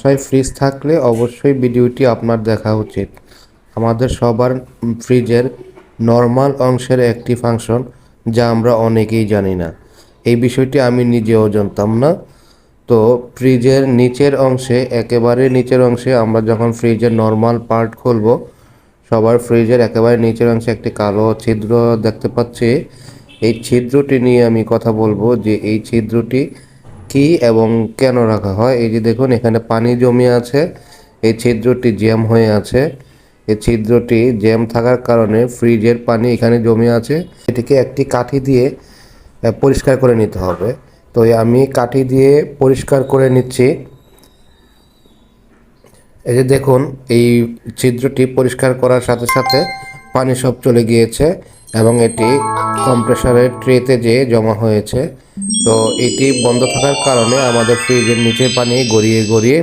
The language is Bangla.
বাসায় ফ্রিজ থাকলে অবশ্যই ভিডিওটি আপনার দেখা উচিত। আমাদের সবার ফ্রিজের নর্মাল অংশের একটি ফাংশন, যা আমরা অনেকেই জানি না। এই বিষয়টি আমি নিজেও জানতাম না। তো ফ্রিজের নিচের অংশে, একেবারে নিচের অংশে আমরা যখন ফ্রিজের নর্মাল পার্ট খুলব, সবার ফ্রিজের একেবারে নিচের অংশে একটি কালো ছিদ্র দেখতে পাচ্ছি। এই ছিদ্রটি নিয়ে আমি কথা বলবো যে এই ছিদ্রটি কি এবং কেন রাখা হয়। এই যে দেখুন, এখানে পানি জমে আছে, এই ছিদ্রটি জ্যাম হয়ে আছে। এই ছিদ্রটি জ্যাম থাকার কারণে ফ্রিজের পানি এখানে জমে আছে। এটিকে একটি কাঠি দিয়ে পরিষ্কার করে নিতে হবে। তো আমি কাঠি দিয়ে পরিষ্কার করে নিচ্ছি। এই যে দেখুন, এই ছিদ্রটি পরিষ্কার করার সাথে সাথে পানি সব চলে গিয়েছে এবং এটি কম্প্রেসারের ট্রেতে যেয়ে জমা হয়েছে। তো এটি বন্ধ থাকার কারণে আমাদের ফ্রিজের নিচে পানি গড়িয়ে গড়িয়ে